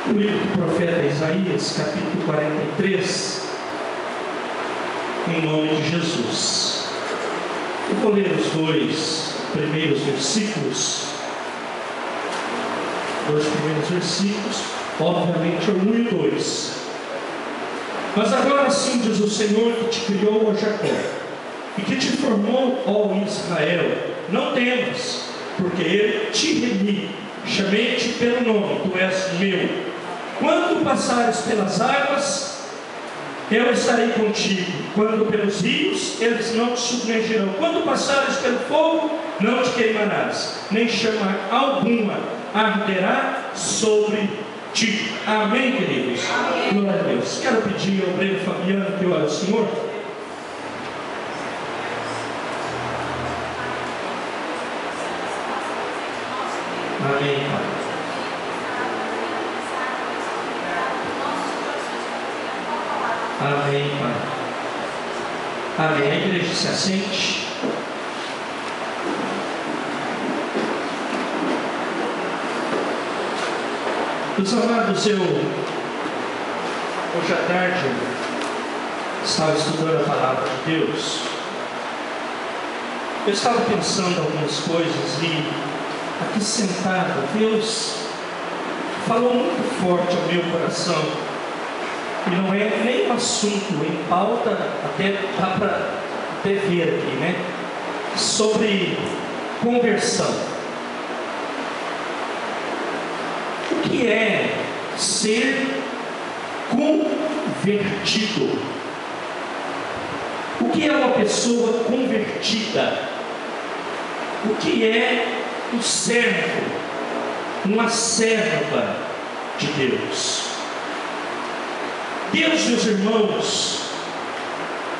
O livro do profeta Isaías, capítulo 43, em nome de Jesus. Eu vou ler os dois primeiros versículos, obviamente o 1 e o 2. Mas agora sim diz o Senhor que te criou, ó Jacó, e que te formou, ó Israel, não temas, porque ele te remi, chamei-te pelo nome, tu és meu. Quando passares pelas águas, eu estarei contigo. Quando pelos rios, eles não te submergirão. Quando passares pelo fogo, não te queimarás, nem chama alguma arderá sobre ti. Amém, queridos? Amém. Glória a Deus. Quero pedir ao obreiro Fabiano que ore ao Senhor. Amém, Pai. Amém, Pai. Amém. A igreja se assente. Meus amados, hoje à tarde, estava estudando a palavra de Deus. Eu estava pensando algumas coisas e aqui sentado, Deus falou muito forte ao meu coração. E não é nem um assunto em pauta, até dá para ver aqui, né? Sobre conversão. O que é ser convertido? O que é uma pessoa convertida? O que é um servo, uma serva de Deus? Deus, meus irmãos,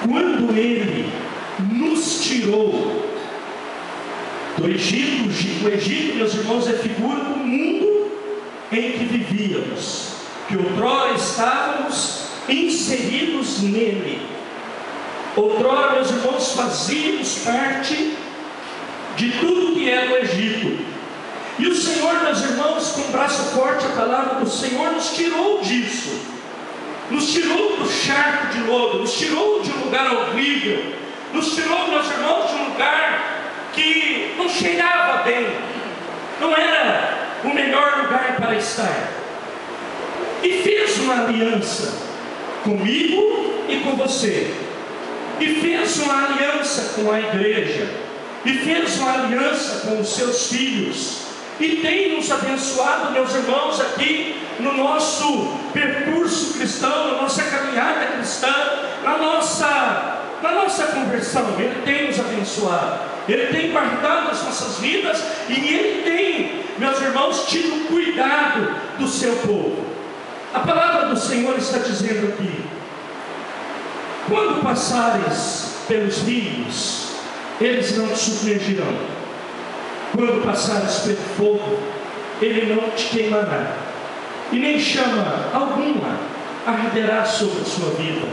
quando Ele nos tirou do Egito, o Egito, meus irmãos, é figura do mundo em que vivíamos, que outrora estávamos inseridos nele. Outrora, meus irmãos, fazíamos parte de tudo que era o Egito. E o Senhor, meus irmãos, com um braço forte, a palavra do Senhor nos tirou disso. Nos tirou do charco de lodo, nos tirou de um lugar horrível, nos tirou, meus irmãos, de um lugar que não cheirava bem, não era o melhor lugar para estar, e fez uma aliança comigo e com você, e fez uma aliança com a igreja, e fez uma aliança com os seus filhos, e tem nos abençoado, meus irmãos, aqui no nosso percurso cristão, na nossa caminhada cristã, na nossa conversão. Ele tem nos abençoado, Ele tem guardado as nossas vidas, e Ele tem, meus irmãos, tido cuidado do seu povo. A palavra do Senhor está dizendo aqui: quando passares pelos rios, eles não te submergirão. Quando passares pelo fogo, ele não te queimará, e nem chama alguma arderá sobre a sua vida,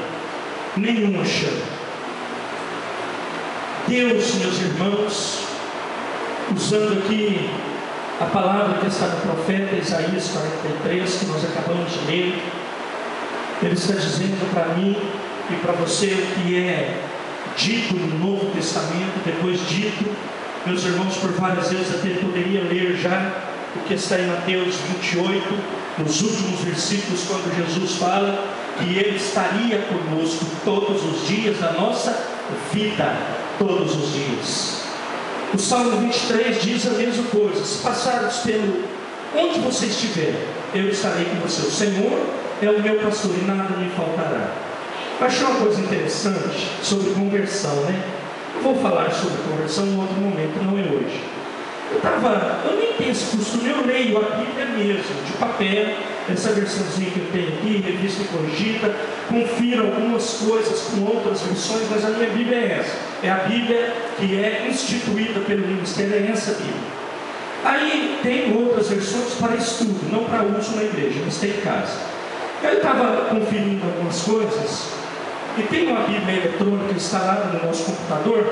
nenhuma chama. Deus, meus irmãos, usando aqui a palavra que está no profeta Isaías 43, que nós acabamos de ler, ele está dizendo para mim e para você o que é dito no Novo Testamento, depois dito, meus irmãos, por várias vezes até poderia ler já o que está em Mateus 28, nos últimos versículos, quando Jesus fala que Ele estaria conosco todos os dias da nossa vida, todos os dias. O Salmo 23 diz a mesma coisa: se passares pelo onde você estiver, eu estarei com você. O Senhor é o meu pastor e nada me faltará. Eu achei uma coisa interessante sobre conversão, né? Eu vou falar sobre conversão em outro momento, não é hoje. Eu nem tenho esse costume, eu leio a Bíblia mesmo, de papel, essa versãozinha que eu tenho aqui, revista e corrigida, confiro algumas coisas com outras versões, mas a minha Bíblia é essa. É a Bíblia que é instituída pelo ministério, é essa Bíblia. Aí tem outras versões para estudo, não para uso na igreja, mas tem em casa. Eu estava conferindo algumas coisas, e tem uma Bíblia eletrônica instalada no nosso computador,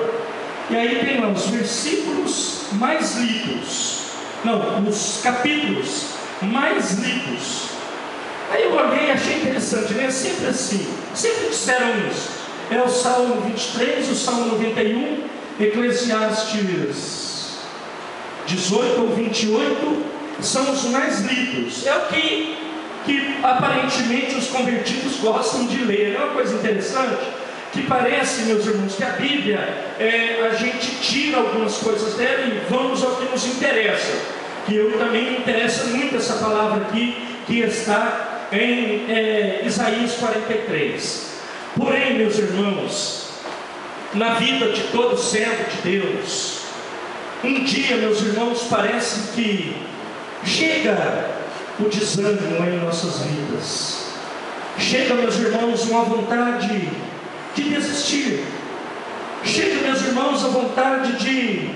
e aí tem lá os versículos mais lidos, não, os capítulos mais lidos olhei e achei interessante, né? Sempre assim, sempre disseram isso. É o Salmo 23, o Salmo 91, Eclesiastes 18 ou 28, são os mais lidos. É o que aparentemente os convertidos gostam de ler. É uma coisa interessante, que parece, meus irmãos, que a Bíblia, a gente tira algumas coisas dela e vamos ao que nos interessa. Que eu também me interessa muito essa palavra aqui, que está em Isaías 43. Porém, meus irmãos, na vida de todo servo de Deus, um dia, meus irmãos, parece que chega o desânimo em nossas vidas. Chega, meus irmãos, uma vontade de desistir. Chega, meus irmãos, a vontade de,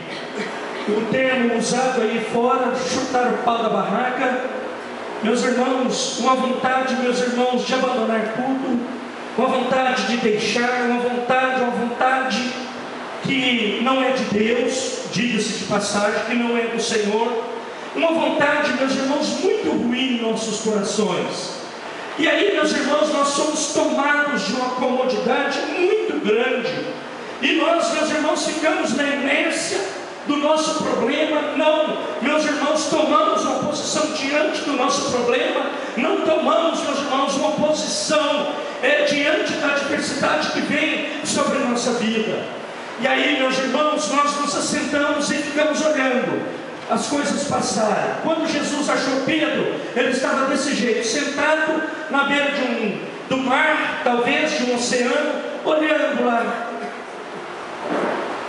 o termo usado aí fora, chutar o pau da barraca. Meus irmãos, uma vontade, meus irmãos, de abandonar tudo, uma vontade de deixar, uma vontade que não é de Deus, diga-se de passagem, que não é do Senhor, uma vontade, meus irmãos, muito ruim em nossos corações. E aí, meus irmãos, nós somos tomados de uma comodidade muito grande, e nós, meus irmãos, ficamos na inércia do nosso problema. Não, meus irmãos, tomamos uma posição diante do nosso problema, não tomamos, meus irmãos, uma posição diante da adversidade que vem sobre a nossa vida. E aí, meus irmãos, nós nos assentamos e ficamos olhando as coisas passarem. Quando Jesus achou Pedro, ele estava desse jeito, sentado na beira do mar, talvez de um oceano, olhando lá.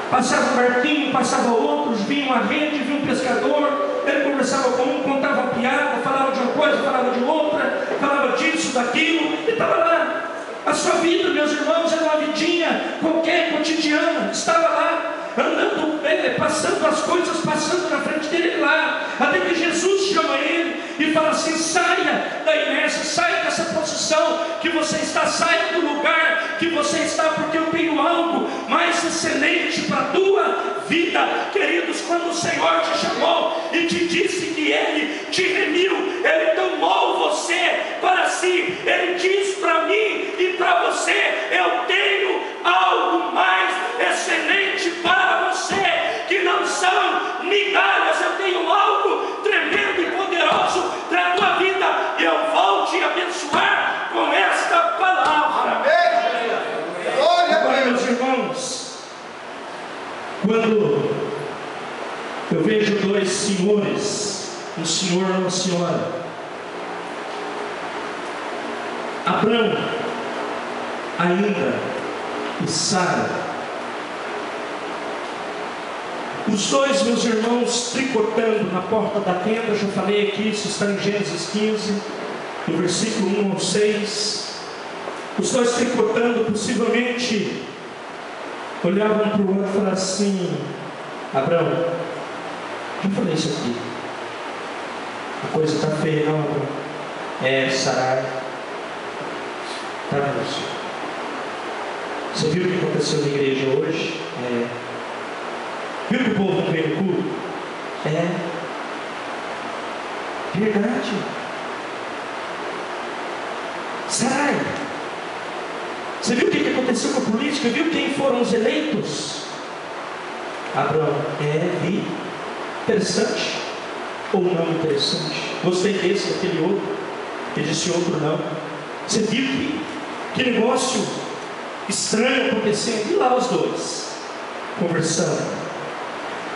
Passava um barquinho, passava outros, vinha uma rede, vinha um pescador, ele conversava com um, contava uma piada, falava de uma coisa, falava de outra, falava disso, daquilo, e estava lá. A sua vida, meus irmãos, era uma vidinha qualquer, cotidiana, estava lá, andando, passando as coisas, passando na frente dele lá, até que Jesus chama ele e fala assim: saia da inércia, saia dessa posição que você está, saia do lugar que você está, porque eu tenho algo mais excelente para a tua vida. Queridos, quando o Senhor te chamou e te disse que Ele te remiu, Ele tomou você para si, Ele diz para mim e para você: eu tenho algo mais excelente para você, que não são migalhas, eu tenho algo tremendo e poderoso para a tua vida, e eu vou te abençoar com esta palavra. Agora, meus irmãos, quando eu vejo dois senhores, um senhor e uma senhora, Abrão ainda e Sara, os dois, meus irmãos, tricotando na porta da tenda. Já falei aqui, isso está em Gênesis 15, do versículo 1 ao 6. Os dois tricotando, possivelmente olhavam para o outro e falavam assim: Abrão, eu falei isso aqui, a coisa está feia, não, Abrão? Sarai, está vendo? Você viu o que aconteceu na igreja hoje? Viu que o povo não veio no culto? Verdade. Sarai, você viu o que aconteceu com a política? Viu quem foram os eleitos? Abraão, vi. Interessante ou não interessante? Gostei desse, daquele outro, e desse outro não. Você viu que negócio estranho acontecendo? E lá os dois conversando.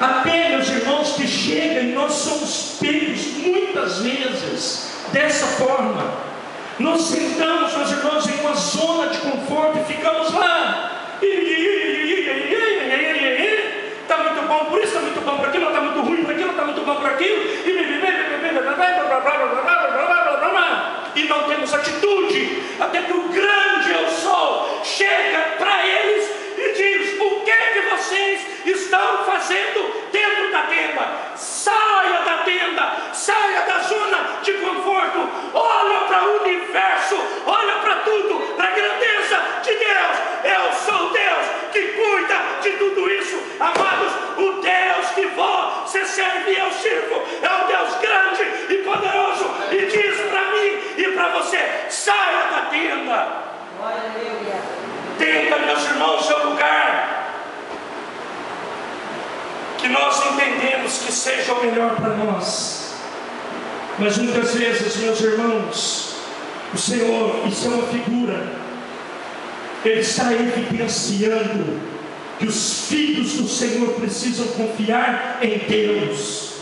Até, meus irmãos, que chega e nós somos pegos muitas vezes dessa forma. Nós sentamos, meus irmãos, em uma zona de conforto e ficamos lá. Está muito bom por isso, está muito bom por aquilo, está muito ruim por aquilo, está muito bom por aquilo. E não temos atitude, até que o grande eu sou chega para eles e diz: o que vocês estão fazendo dentro da tenda? Saia da tenda, saia da zona de conforto, olha para o universo, olha para tudo, para a grandeza de Deus. Eu sou Deus que cuida de tudo isso, amados. O Deus que você serve e eu sirvo é um Deus grande e poderoso. você: saia da tenda. Tenda, meus irmãos, é o lugar que nós entendemos que seja o melhor para nós. Mas muitas vezes, meus irmãos, o Senhor, isso é uma figura, Ele está evidenciando que os filhos do Senhor precisam confiar em Deus.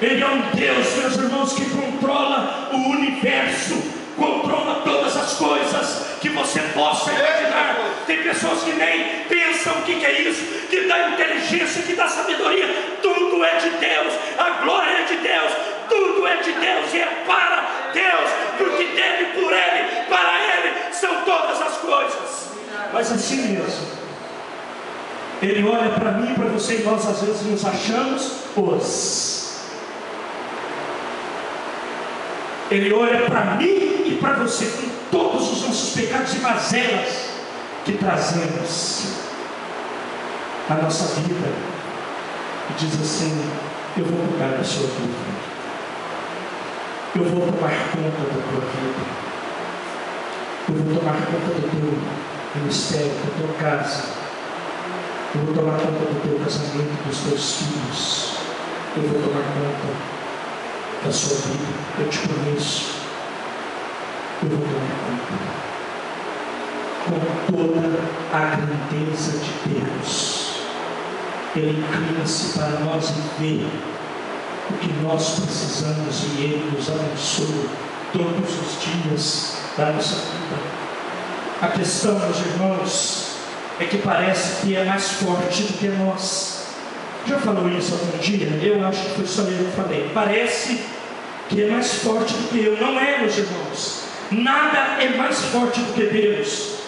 Ele é um Deus, meus irmãos, que controla o universo, controla todas as coisas que você possa imaginar. Tem pessoas que nem pensam o que é isso, que dá inteligência, que dá sabedoria. Tudo é de Deus, a glória é de Deus, tudo é de Deus e é para Deus, porque dele, por Ele, para Ele são todas as coisas. Mas assim mesmo, Ele olha para mim e para você, e nós às vezes nos achamos Ele olha para mim e para você com todos os nossos pecados e mazelas que trazemos à nossa vida, e diz assim: eu vou cuidar da sua vida, eu vou tomar conta da tua vida, eu vou tomar conta do teu ministério, da tua casa, eu vou tomar conta do teu casamento, dos teus filhos, eu vou tomar conta da sua vida. Eu te conheço, eu vou tomar conta. Com toda a grandeza de Deus, Ele inclina-se para nós e vê o que nós precisamos, e Ele nos abençoa todos os dias da nossa vida. A questão, meus irmãos, é que parece que é mais forte do que nós. Já falou isso algum dia? Eu acho que foi só eu que falei. Parece que é mais forte do que eu. Não é, meus irmãos. Nada é mais forte do que Deus.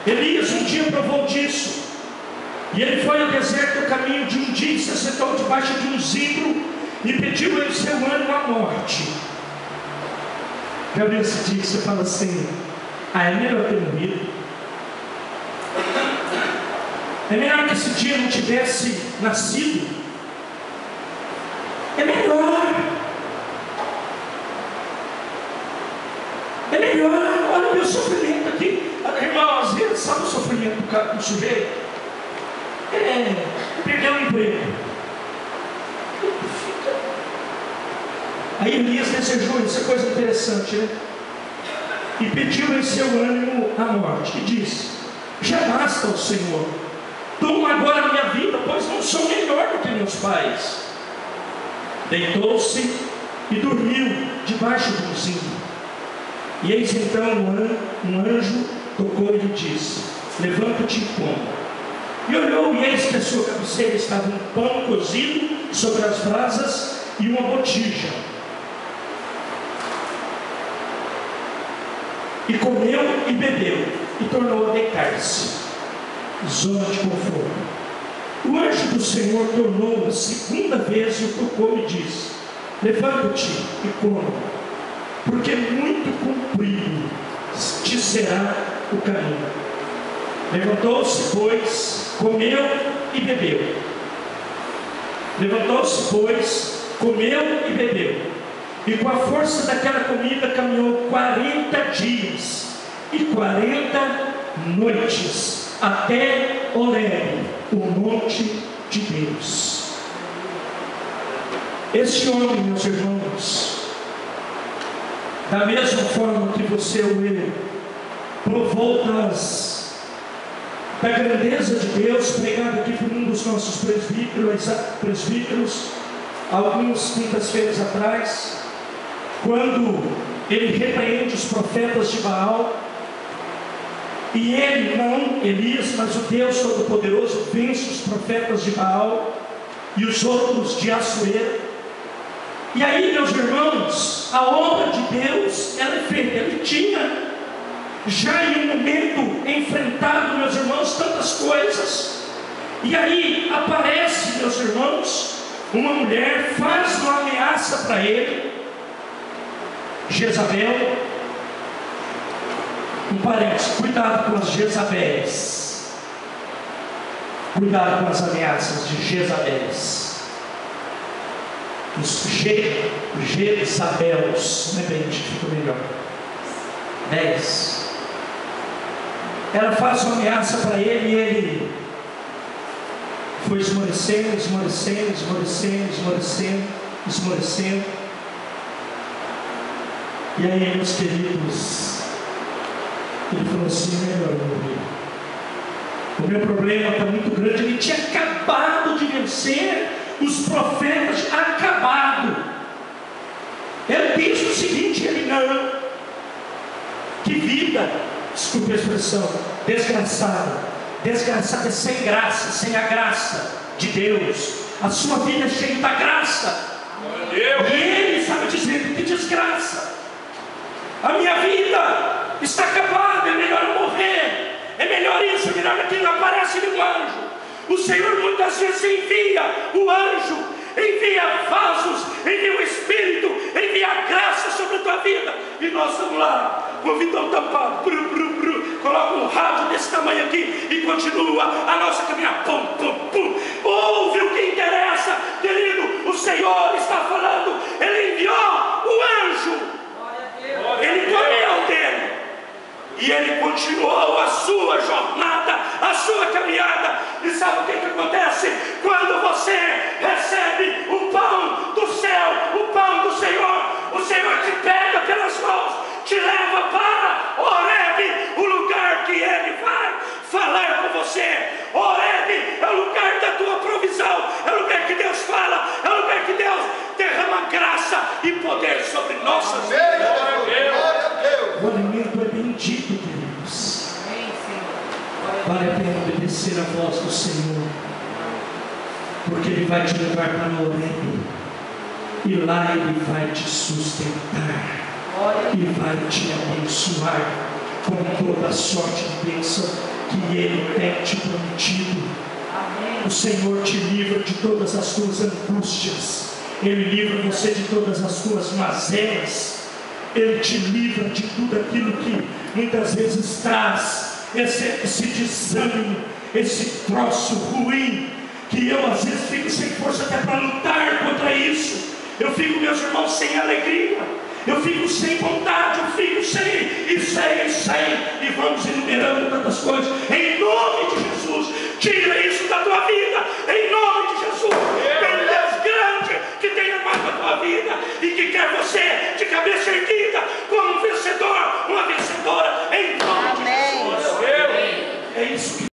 Elias um dia provou disso. E ele foi ao deserto, no caminho de um dia, e se sentou debaixo de um zimbro e pediu em seu ânimo a morte. Já viu esse dia que você fala assim: é melhor ter morrido. É melhor que esse dia não tivesse nascido. É melhor. É melhor. Olha o meu sofrimento aqui. Irmão, às vezes sabe o sofrimento do sujeito? Perdeu o emprego. Aí Elias desejou, isso é coisa interessante, né? E pediu em seu ânimo a morte. E disse: já basta, ó Senhor, toma agora a minha vida, pois não sou melhor do que meus pais. Deitou-se e dormiu debaixo de um zimbro. E eis então um anjo tocou e lhe disse: levanta-te e coma. E olhou, e eis que a sua cabeceira estava um pão cozido sobre as brasas e uma botija. E comeu e bebeu, e tornou a deitar-se. Zona de conforto. O anjo do Senhor tornou a segunda vez e o tocou e disse: levanta-te e coma, porque muito comprido te será o caminho. Levantou-se, pois, comeu e bebeu. Levantou-se, pois, comeu e bebeu. E com a força daquela comida caminhou 40 dias e 40 noites até Horebe, o monte de Deus. Este homem, meus irmãos, da mesma forma que você ou eu provou da grandeza de Deus, pregado aqui por um dos nossos presbíteros algumas quintas-feiras atrás, quando ele repreende os profetas de Baal, e ele, não Elias, mas o Deus Todo-Poderoso, vence os profetas de Baal e os outros de Assuero. E aí, meus irmãos, a obra de Deus, ela é feita. Ele tinha já em um momento enfrentado, meus irmãos, tantas coisas. E aí aparece, meus irmãos, uma mulher, faz uma ameaça para ele. Jezabel, um parênteses, cuidado com as Jezabéis, cuidado com as ameaças de Jezabéis. Os Jezabels, não é bem, fica melhor. 10. Ela faz uma ameaça para ele e ele foi esmorecendo. E aí, meus queridos, ele falou assim: melhor morrer. O meu problema está muito grande. Ele tinha acabado de vencer os profetas, acabado. Ele disse o seguinte: ele não. Que vida, desculpe a expressão, desgraçada. Desgraçada é sem graça, sem a graça de Deus. A sua vida é cheia da graça. E ele estava dizendo: que desgraça. A minha vida está acabada, é melhor eu morrer. É melhor isso, é melhor aquilo. Aparece-lhe um anjo. O Senhor muitas vezes envia o anjo, envia vasos, envia o Espírito, envia a graça sobre a tua vida. E nós vamos lá, com o vidão tampado, coloca um rádio desse tamanho aqui e continua a nossa caminhada. Pum, pum, pum. Ouve o que interessa, querido. O Senhor está falando. Ele enviou o anjo. Ele comeu dele. E ele continuou a sua jornada, a sua caminhada. E sabe o que acontece? Quando você recebe o pão do céu, o pão do Senhor, o Senhor te pega pelas mãos, te leva para Horebe, o lugar que Ele vai falar com você. Horebe é o lugar da tua provisão, é o lugar que Deus fala, é o lugar que Deus derrama graça e poder sobre nossas vidas. O alimento é bendito, queridos. Vale a pena obedecer a voz do Senhor, porque Ele vai te levar para Horebe, e lá Ele vai te sustentar e vai te abençoar com toda a sorte de bênção que Ele tem te prometido. O Senhor te livra de todas as tuas angústias, Ele livra você de todas as tuas mazelas, Ele te livra de tudo aquilo que muitas vezes traz esse desânimo, esse troço ruim, que eu às vezes fico sem força até para lutar contra isso. Eu fico, meus irmãos, sem alegria, eu fico sem vontade, eu fico sem, e vamos enumerando tantas coisas. Em nome de Jesus, tira isso da tua